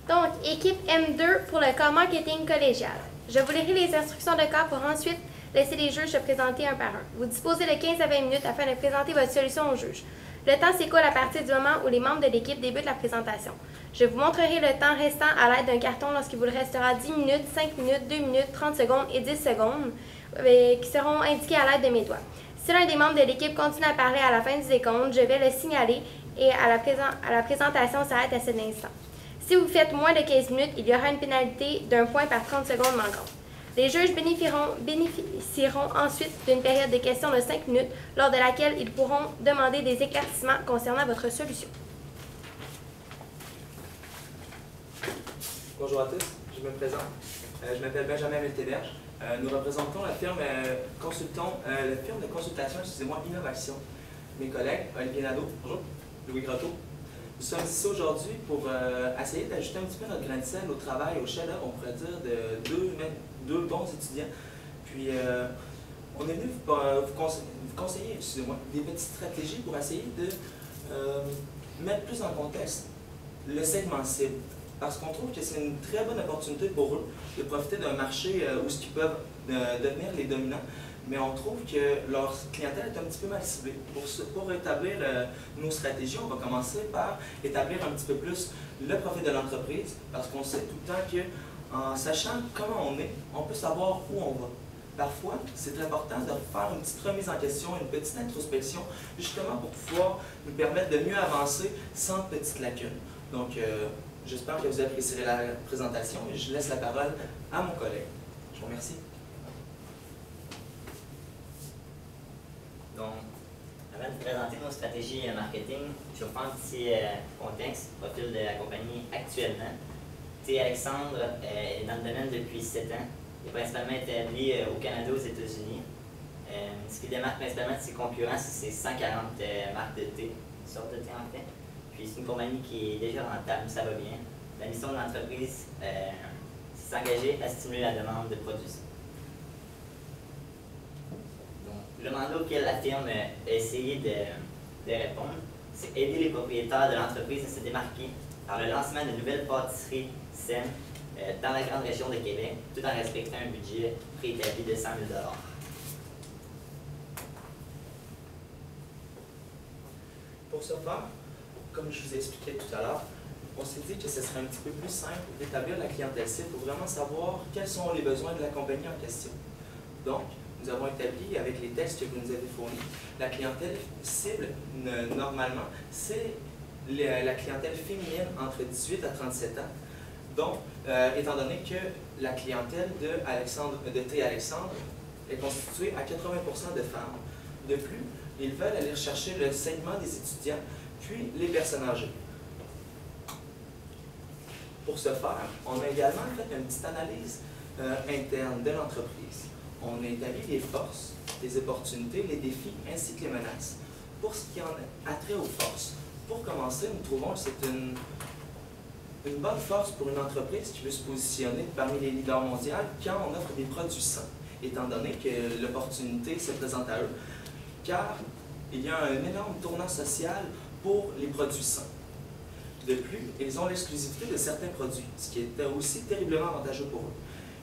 Donc, équipe M2 pour le cas marketing collégial. Je vous lirai les instructions de cas pour ensuite laisser les juges se présenter un par un. Vous disposez de 15 à 20 minutes afin de présenter votre solution au juge. Le temps s'écoule à partir du moment où les membres de l'équipe débutent la présentation. Je vous montrerai le temps restant à l'aide d'un carton lorsqu'il vous restera 10 minutes, 5 minutes, 2 minutes, 30 secondes et 10 secondes qui seront indiqués à l'aide de mes doigts. Si l'un des membres de l'équipe continue à parler à la fin du décompte, je vais le signaler et la présentation s'arrête à cet instant. Si vous faites moins de 15 minutes, il y aura une pénalité d'1 point par 30 secondes manquantes. Les juges bénéficieront ensuite d'une période de questions de 5 minutes lors de laquelle ils pourront demander des éclaircissements concernant votre solution. Bonjour à tous, je me présente. Je m'appelle Benjamin Multéberge. Nous représentons la firme de consultation, Innovation. Mes collègues, Olivier Nadeau, bonjour, Louis Grotto. Nous sommes ici aujourd'hui pour essayer d'ajouter un petit peu notre grain de sel au travail, au chef-d'œuvre, on pourrait dire, de deux bons étudiants. Puis, on est venu vous conseiller, des petites stratégies pour essayer de mettre plus en contexte le segment cible. Parce qu'on trouve que c'est une très bonne opportunité pour eux de profiter d'un marché où ils peuvent devenir les dominants. Mais on trouve que leur clientèle est un petit peu mal ciblée. Pour établir nos stratégies, on va commencer par établir un petit peu plus le profil de l'entreprise, parce qu'on sait tout le temps qu'en sachant comment on est, on peut savoir où on va. Parfois, c'est important de faire une petite remise en question, une petite introspection, justement pour pouvoir nous permettre de mieux avancer sans petites lacunes. Donc, j'espère que vous apprécierez la présentation et je laisse la parole à mon collègue. Je vous remercie. Donc, avant de vous présenter nos stratégies marketing, je vais vous faire un petit contexte, profil de la compagnie actuellement. Alexandre est dans le domaine depuis 7 ans. Il est principalement établi au Canada, aux États-Unis. Ce qui démarque principalement de ses concurrents, c'est ses 140 marques de thé, sortes de thé en fait. Puis c'est une compagnie qui est déjà rentable, ça va bien. La mission de l'entreprise, c'est s'engager à stimuler la demande de produits. Le mandat auquel la firme a essayé de répondre, c'est aider les propriétaires de l'entreprise à se démarquer par le lancement de nouvelles pâtisseries saines dans la grande région de Québec, tout en respectant un budget préétabli de 100 000 $. Pour ce faire, comme je vous expliquais tout à l'heure, on s'est dit que ce serait un petit peu plus simple d'établir la clientèle cible pour vraiment savoir quels sont les besoins de la compagnie en question. Donc, nous avons établi avec les textes que vous nous avez fournis, la clientèle cible, normalement, c'est la clientèle féminine entre 18 à 37 ans. Donc, étant donné que la clientèle de Thé Alexandre est constituée à 80% de femmes. De plus, ils veulent aller rechercher le segment des étudiants, puis les personnes âgées. Pour ce faire, on a également fait une petite analyse interne de l'entreprise. On a établi les forces, les opportunités, les défis ainsi que les menaces. Pour ce qui en a trait aux forces, pour commencer, nous trouvons que c'est une bonne force pour une entreprise qui veut se positionner parmi les leaders mondiaux quand on offre des produits sains, étant donné que l'opportunité se présente à eux, car il y a un énorme tournant social pour les produits sains. De plus, ils ont l'exclusivité de certains produits, ce qui est aussi terriblement avantageux pour eux.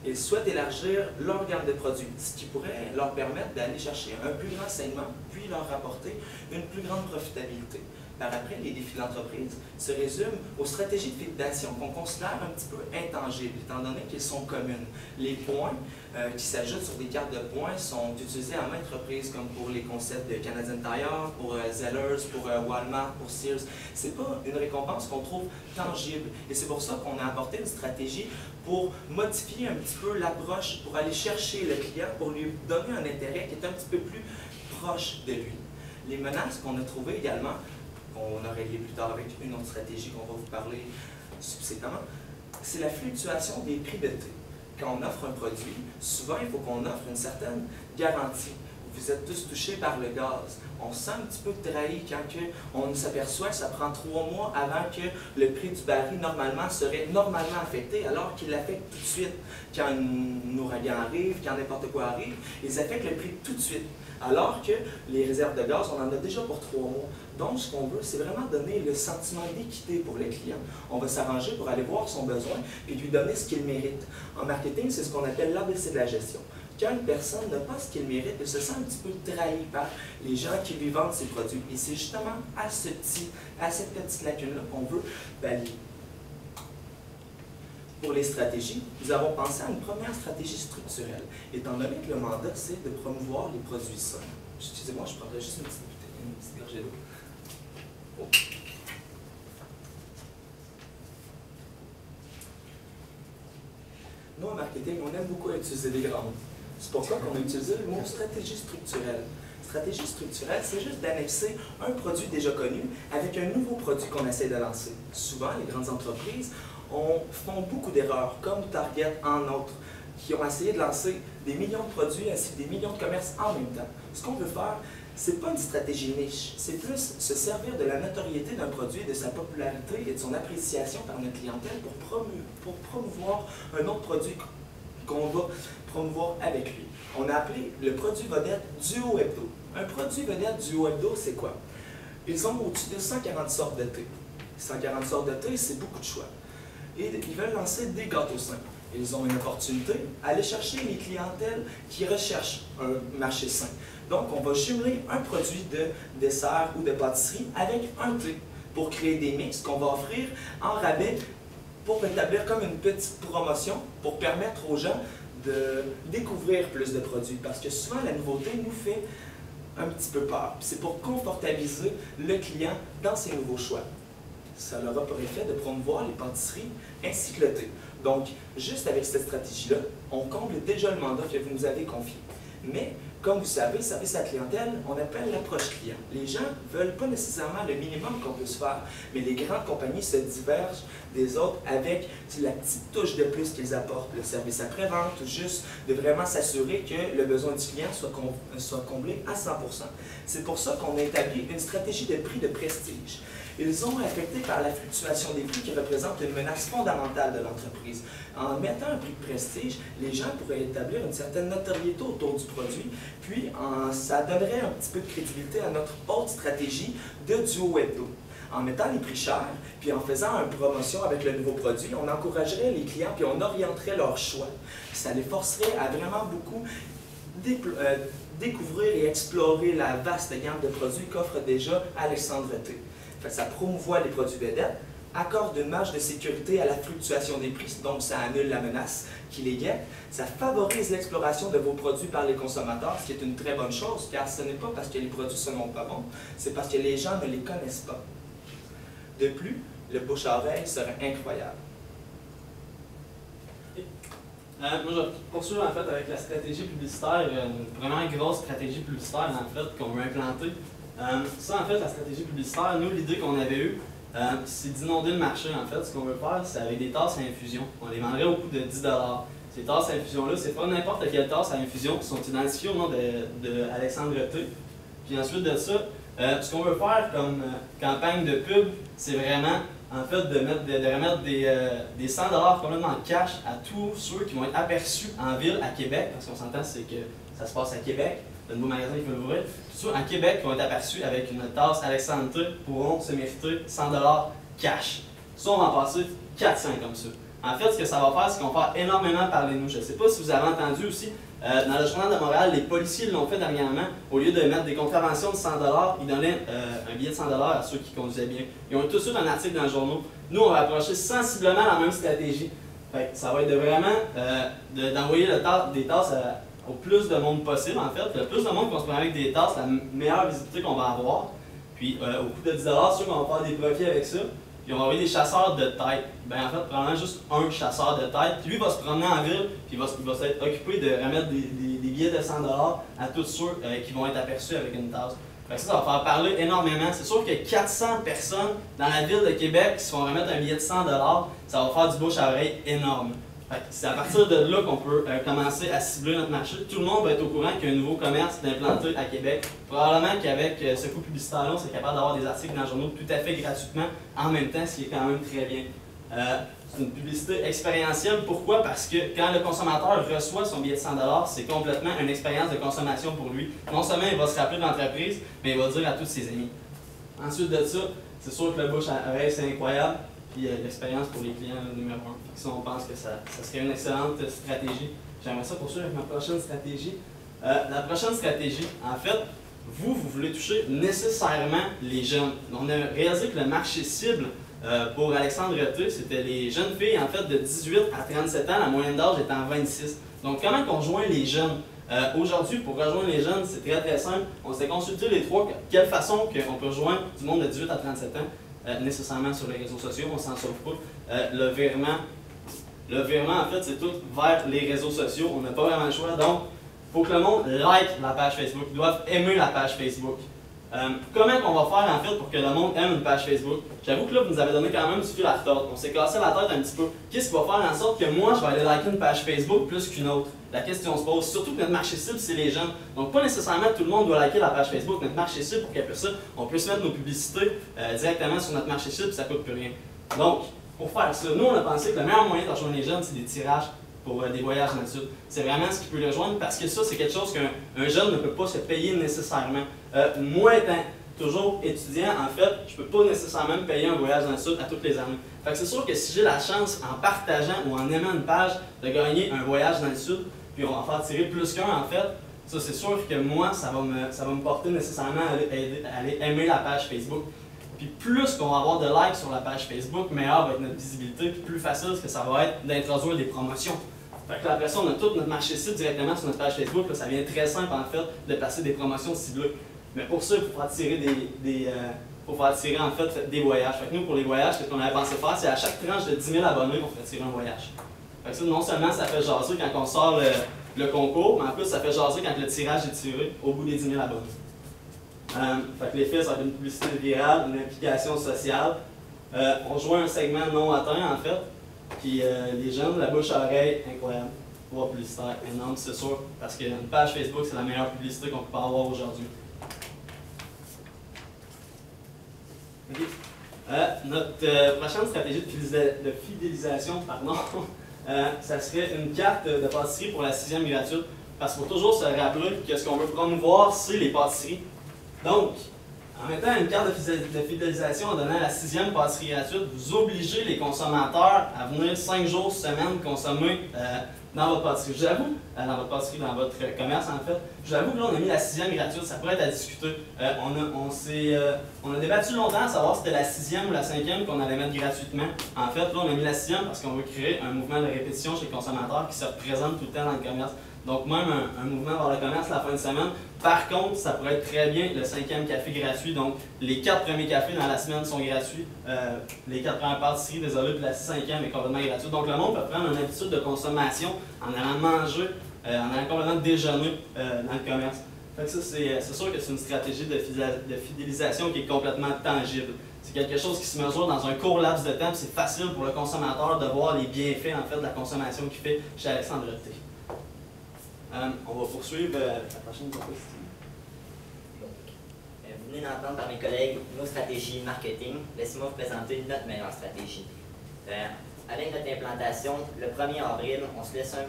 Ils souhaitent élargir leur gamme de produits, ce qui pourrait leur permettre d'aller chercher un plus grand segment, puis leur rapporter une plus grande profitabilité. Par après, les défis de l'entreprise se résument aux stratégies de fidélisation qu'on considère un petit peu intangibles, étant donné qu'elles sont communes. Les points qui s'ajoutent sur des cartes de points sont utilisés à maintes reprises, comme pour les concepts de Canadian Tire, pour Zellers, pour Walmart, pour Sears. Ce n'est pas une récompense qu'on trouve tangible. Et c'est pour ça qu'on a apporté une stratégie pour modifier un petit peu l'approche, pour aller chercher le client, pour lui donner un intérêt qui est un petit peu plus proche de lui. Les menaces qu'on a trouvées également, qu'on a réglé plus tard avec une autre stratégie qu'on va vous parler subséquemment, c'est la fluctuation des prix de thé. Quand on offre un produit, souvent il faut qu'on offre une certaine garantie. Vous êtes tous touchés par le gaz. On se sent un petit peu trahi quand on s'aperçoit que ça prend 3 mois avant que le prix du baril normalement serait normalement affecté, alors qu'il l'affecte tout de suite. Quand un ouragan arrive, quand n'importe quoi arrive, ils affectent le prix tout de suite. Alors que les réserves de gaz, on en a déjà pour 3 mois. Donc, ce qu'on veut, c'est vraiment donner le sentiment d'équité pour le client. On va s'arranger pour aller voir son besoin et lui donner ce qu'il mérite. En marketing, c'est ce qu'on appelle l'ABC de la gestion. Quand une personne n'a pas ce qu'il mérite, elle se sent un petit peu trahie par les gens qui lui vendent ses produits. Et c'est justement à cette petite lacune-là qu'on veut pallier. Pour les stratégies, nous avons pensé à une première stratégie structurelle, étant donné que le mandat, c'est de promouvoir les produits sains. Excusez-moi, je prendrai juste une petite gorgée d'eau. Oh. Nous, en marketing, on aime beaucoup utiliser des grands mots. C'est pourquoi qu'on a utilisé le mot stratégie structurelle. Stratégie structurelle, c'est juste d'annexer un produit déjà connu avec un nouveau produit qu'on essaie de lancer. Souvent, les grandes entreprises font beaucoup d'erreurs, comme Target en autres, qui ont essayé de lancer des millions de produits ainsi que des millions de commerces en même temps. Ce qu'on veut faire, c'est pas une stratégie niche, c'est plus se servir de la notoriété d'un produit, de sa popularité et de son appréciation par notre clientèle pour promouvoir un autre produit qu'on va promouvoir avec lui. On a appelé le produit vedette Duo Hebdo. Un produit vedette Duo Hebdo, c'est quoi? Ils ont au-dessus de 140 sortes de thé. 140 sortes de thé, c'est beaucoup de choix. Et ils veulent lancer des gâteaux sains. Ils ont une opportunité à aller chercher les clientèles qui recherchent un marché sain. Donc, on va jumeler un produit de dessert ou de pâtisserie avec un thé pour créer des mix qu'on va offrir en rabais pour établir comme une petite promotion pour permettre aux gens de découvrir plus de produits. Parce que souvent, la nouveauté nous fait un petit peu peur. C'est pour confortabiliser le client dans ses nouveaux choix. Ça aura pour effet de promouvoir les pâtisseries ainsi que le thé. Donc, juste avec cette stratégie-là, on comble déjà le mandat que vous nous avez confié. Mais, comme vous savez, service à la clientèle, on appelle l'approche client. Les gens ne veulent pas nécessairement le minimum qu'on peut se faire, mais les grandes compagnies se divergent des autres avec la petite touche de plus qu'ils apportent, le service après-vente, ou juste de vraiment s'assurer que le besoin du client soit comblé à 100%. C'est pour ça qu'on a établi une stratégie de prix de prestige. Ils sont affectés par la fluctuation des prix qui représente une menace fondamentale de l'entreprise. En mettant un prix de prestige, les gens pourraient établir une certaine notoriété autour du produit, puis ça donnerait un petit peu de crédibilité à notre haute stratégie de Duo Hebdo. En mettant les prix chers, puis en faisant une promotion avec le nouveau produit, on encouragerait les clients, puis on orienterait leur choix. Ça les forcerait à vraiment beaucoup découvrir et explorer la vaste gamme de produits qu'offre déjà Alexandre T. Ça promouvoit les produits vedettes, accorde une marge de sécurité à la fluctuation des prix, donc ça annule la menace qui les guette. Ça favorise l'exploration de vos produits par les consommateurs, ce qui est une très bonne chose, car ce n'est pas parce que les produits ne sont pas bons, c'est parce que les gens ne les connaissent pas. De plus, le bouche-à-oreille serait incroyable. Moi, je vais poursuivre en fait avec la stratégie publicitaire, une vraiment grosse stratégie publicitaire en fait qu'on veut implanter. Ça, en fait, la stratégie publicitaire, nous, l'idée qu'on avait eue, c'est d'inonder le marché, en fait. Ce qu'on veut faire, c'est avec des tasses à infusion. On les vendrait au coût de 10 $. Ces tasses à infusion-là, c'est pas n'importe quelle tasse à infusion, qui sont identifiées au nom de Alexandre T. Puis ensuite de ça, ce qu'on veut faire comme campagne de pub, c'est vraiment, en fait, de remettre des 100 $ complètement cash à tous ceux qui vont être aperçus en ville à Québec, parce qu'on s'entend, c'est que ça se passe à Québec. Le nouveau magasin qui veut l'ouvrir. Tous ceux en Québec qui vont être aperçus avec une tasse Alexandre T pourront se mériter 100 $ cash. Ça, on va en passer 400 comme ça. En fait, ce que ça va faire, c'est qu'on va faire énormément parler de nous. Je ne sais pas si vous avez entendu aussi, dans le Journal de Montréal, les policiers l'ont fait dernièrement. Au lieu de mettre des contraventions de 100 $, ils donnaient un billet de 100 $ à ceux qui conduisaient bien. Ils ont tout de suite un article dans le journal. Nous, on va approcher sensiblement la même stratégie. Fait que ça va être de vraiment d'envoyer des tasses au plus de monde possible, en fait. Le plus de monde qui va se prendre avec des tasses, la meilleure visibilité qu'on va avoir. Puis, au coût de 10 $, c'est sûr qu'on va faire des profits avec ça. Puis, on va envoyer des chasseurs de tête. Ben en fait, probablement juste un chasseur de tête. Puis, lui va se promener en ville, puis il va s'être occupé de remettre des billets de 100 $ à tous ceux qui vont être aperçus avec une tasse. Fait que ça va faire parler énormément. C'est sûr que 400 personnes dans la ville de Québec qui se font remettre un billet de 100 $, ça va faire du bouche à oreille énorme. C'est à partir de là qu'on peut commencer à cibler notre marché. Tout le monde va être au courant qu'il y a un nouveau commerce implanté à Québec. Probablement qu'avec ce coup publicitaire-là, on est capable d'avoir des articles dans le journal tout à fait gratuitement en même temps, ce qui est quand même très bien. C'est une publicité expérientielle. Pourquoi? Parce que quand le consommateur reçoit son billet de 100 $, c'est complètement une expérience de consommation pour lui. Non seulement il va se rappeler de l'entreprise, mais il va le dire à tous ses amis. Ensuite de ça, c'est sûr que le bouche à oreille, c'est incroyable. Puis l'expérience pour les clients, numéro 1. Ça, on pense que ça serait une excellente stratégie. J'aimerais ça poursuivre avec ma prochaine stratégie. La prochaine stratégie, en fait, vous voulez toucher nécessairement les jeunes. On a réalisé que le marché cible pour Alexandre T, c'était les jeunes filles en fait de 18 à 37 ans, la moyenne d'âge est en 26. Donc comment on rejoint les jeunes? Aujourd'hui, pour rejoindre les jeunes, c'est très simple. On s'est consulté les trois, quelle façon on peut rejoindre du monde de 18 à 37 ans, nécessairement sur les réseaux sociaux, on s'en sauve pas. Le virement, en fait, c'est tout vers les réseaux sociaux, on n'a pas vraiment le choix. Donc, il faut que le monde like la page Facebook, ils doivent aimer la page Facebook. Comment on va faire en fait pour que le monde aime une page Facebook? J'avoue que là, vous nous avez donné quand même du fil à retordre. On s'est cassé la tête un petit peu. Qu'est-ce qui va faire en sorte que moi, je vais aller liker une page Facebook plus qu'une autre? La question se pose. Surtout que notre marché cible, c'est les jeunes. Donc, pas nécessairement tout le monde doit liker la page Facebook. Notre marché cible, pour qu'après ça, on puisse mettre nos publicités directement sur notre marché cible, ça ne coûte plus rien. Donc, pour faire ça, nous, on a pensé que le meilleur moyen de rejoindre les jeunes, c'est des tirages pour des voyages dans le sud. C'est vraiment ce qui peut les rejoindre parce que ça, c'est quelque chose qu'un jeune ne peut pas se payer nécessairement. Moi, étant toujours étudiant, en fait, je ne peux pas nécessairement me payer un voyage dans le sud à toutes les années. Fait que c'est sûr que si j'ai la chance, en partageant ou en aimant une page, de gagner un voyage dans le sud, puis on va en faire tirer plus qu'un, en fait, ça, c'est sûr que moi, ça va me porter nécessairement à aller aimer la page Facebook. Puis plus qu'on va avoir de likes sur la page Facebook, meilleure va être notre visibilité, puis plus facile ce que ça va être d'introduire des promotions. Fait que là, après ça, on a tout notre marché cible directement sur notre page Facebook. Là, ça vient très simple en fait de passer des promotions ciblées. Mais pour ça, il faut faire tirer en fait des voyages. Fait que nous, pour les voyages, ce qu'on avait pensé faire, c'est à chaque tranche de 10 000 abonnés, on fait tirer un voyage. Fait que ça, non seulement ça fait jaser quand on sort le concours, mais en plus ça fait jaser quand le tirage est tiré au bout des 10 000 abonnés. Fait que l'effet, ça va être une publicité virale, une implication sociale. On joue un segment non atteint en fait. Puis les jeunes, la bouche à oreille, incroyable. Pouvoir publicitaire, énorme, c'est sûr. Parce qu'une page Facebook, c'est la meilleure publicité qu'on peut avoir aujourd'hui. Okay. Notre prochaine stratégie de fidélisation, ça serait une carte de pâtisserie pour la 6e gratuite. Parce qu'il faut toujours se rappeler que ce qu'on veut promouvoir, c'est les pâtisseries. Donc, en mettant une carte de fidélisation en donnant la 6e pâtisserie gratuite, vous obligez les consommateurs à venir 5 jours semaine consommer dans votre pâtisserie. J'avoue, dans votre pâtisserie, dans votre commerce en fait, j'avoue que là on a mis la 6e gratuite, ça pourrait être à discuter. On a débattu longtemps à savoir si c'était la 6e ou la 5e qu'on allait mettre gratuitement. En fait, là on a mis la 6e parce qu'on veut créer un mouvement de répétition chez le consommateur qui se représente tout le temps dans le commerce. Donc même un mouvement vers le commerce la fin de semaine. Par contre, ça pourrait être très bien le 5e café gratuit. Donc les 4 premiers cafés dans la semaine sont gratuits. Les 4 premières pâtisseries, désolé, puis la 5e est complètement gratuite. Donc le monde peut prendre une habitude de consommation en allant manger, en allant complètement déjeuner dans le commerce. Fait que ça, c'est sûr que c'est une stratégie de fidélisation qui est complètement tangible. C'est quelque chose qui se mesure dans un court laps de temps. C'est facile pour le consommateur de voir les bienfaits en fait, de la consommation qu'il fait chez Alexandre T. On va poursuivre la prochaine diapositive. Vous venez d'entendre par mes collègues nos stratégies marketing. Laissez-moi vous présenter notre meilleure stratégie. Avec notre implantation, le 1er avril, on se laisse un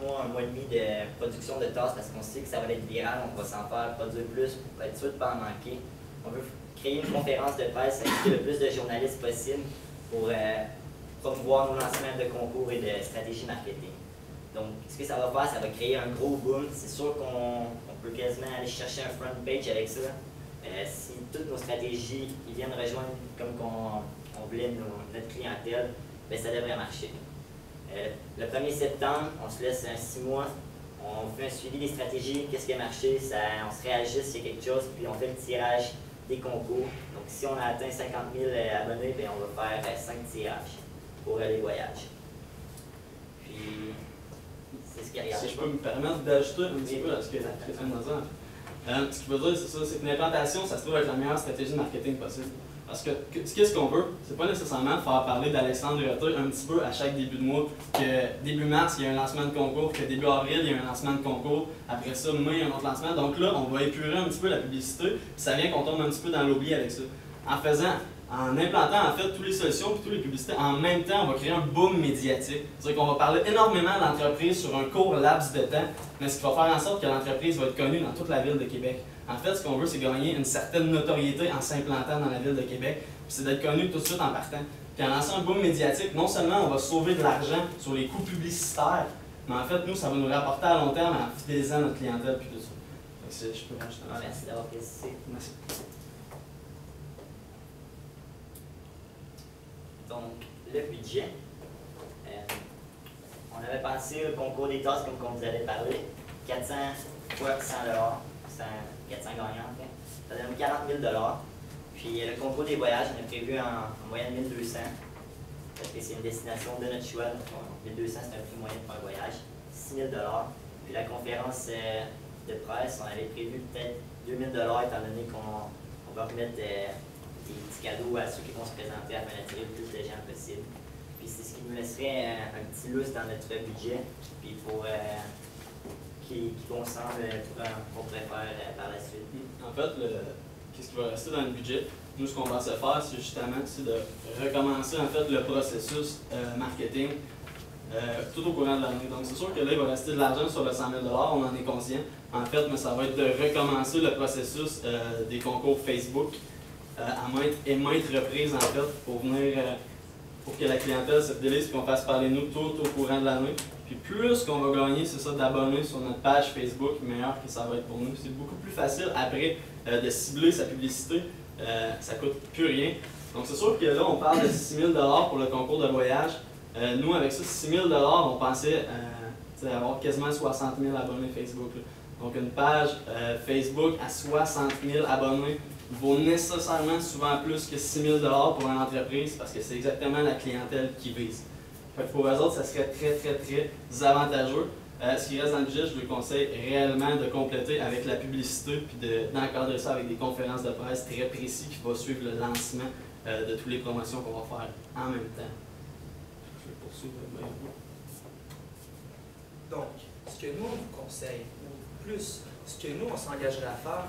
mois et demi de production de tasses parce qu'on sait que ça va être viral, on va s'en faire produire plus pour être sûr de ne pas en manquer. On veut créer une conférence de presse avec le plus de journalistes possible pour promouvoir nos lancements de concours et de stratégies marketing. Donc, ce que ça va faire, ça va créer un gros boom. C'est sûr qu'on peut quasiment aller chercher un front page avec ça. Si toutes nos stratégies viennent rejoindre comme on voulait notre clientèle, bien, ça devrait marcher. Le 1er septembre, on se laisse 6 mois. On fait un suivi des stratégies, qu'est-ce qui a marché, on se réagisse s'il y a quelque chose, puis on fait le tirage des concours. Donc, si on a atteint 50 000 abonnés, bien, on va faire 5 tirages pour les voyages. Puis, Si je peux me permettre d'ajouter un petit peu à ce que Stéphane nous a. Ce qu'il veut dire, c'est ça, c'est que l'implantation, ça se trouve être la meilleure stratégie de marketing possible. Parce que qu'est-ce qu'on veut? C'est pas nécessairement faire parler d'Alexandre T un petit peu à chaque début de mois, que début mars, il y a un lancement de concours, que début avril, il y a un lancement de concours, après ça, mai, il y a un autre lancement. Donc là, on va épurer un petit peu la publicité, puis ça vient qu'on tombe un petit peu dans l'oubli avec ça. en implantant en fait toutes les solutions et toutes les publicités, en même temps, on va créer un boom médiatique. C'est-à-dire qu'on va parler énormément de l'entreprise sur un court laps de temps, mais ce qui va faire en sorte que l'entreprise va être connue dans toute la ville de Québec. En fait, ce qu'on veut, c'est gagner une certaine notoriété en s'implantant dans la ville de Québec, puis c'est d'être connu tout de suite en partant. Puis en lançant un boom médiatique, non seulement on va sauver de l'argent sur les coûts publicitaires, mais en fait, nous, ça va nous rapporter à long terme en fidélisant notre clientèle puis tout ça. Donc, je peux rajouter ça. Merci d'avoir précisé. Merci. Donc, le budget. On avait pensé au concours des tasses, comme vous avez parlé. 400 fois 100 400 gagnants, en fait. Ça donne 40 000 $. Puis le concours des voyages, on a prévu en moyenne 1200. Parce que c'est une destination de notre choix. Donc, 1200, c'est un prix moyen pour un voyage. 6 000 $. Puis la conférence de presse, on avait prévu peut-être 2 000 $, étant donné qu'on va remettre des petits cadeaux à ceux qui vont se présenter afin d'attirer le plus de gens possible. Puis c'est ce qui nous laisserait un petit lousse dans notre budget, puis pour qui consemble qu'on pourrait faire par la suite. En fait, qu'est-ce qui va rester dans le budget? Nous, ce qu'on va se faire, c'est justement de recommencer en fait le processus marketing tout au courant de l'année. Donc, c'est sûr que là, il va rester de l'argent sur le 100 000 $, on en est conscient. En fait, mais ça va être de recommencer le processus des concours Facebook à maintes reprises, en fait, pour que la clientèle se fidélise et qu'on fasse parler de nous tout au courant de l'année. Puis plus qu'on va gagner, c'est ça, d'abonnés sur notre page Facebook, meilleur que ça va être pour nous. C'est beaucoup plus facile après de cibler sa publicité. Ça ne coûte plus rien. Donc c'est sûr que là, on parle de 6 000 $ pour le concours de voyage. Nous, avec ça, 6 000 $, on pensait avoir quasiment 60 000 abonnés Facebook. Là. Donc une page Facebook à 60 000 abonnés vaut nécessairement souvent plus que 6 000 $ pour une entreprise parce que c'est exactement la clientèle qui vise. Fait que pour eux autres, ça serait très avantageux. Ce qui reste dans le budget, je vous conseille réellement de compléter avec la publicité puis d'encadrer ça avec des conférences de presse très précises qui vont suivre le lancement de toutes les promotions qu'on va faire en même temps. Je vais poursuivre. Donc, ce que nous, on vous conseille, ou plus, ce que nous, on s'engagerait à faire,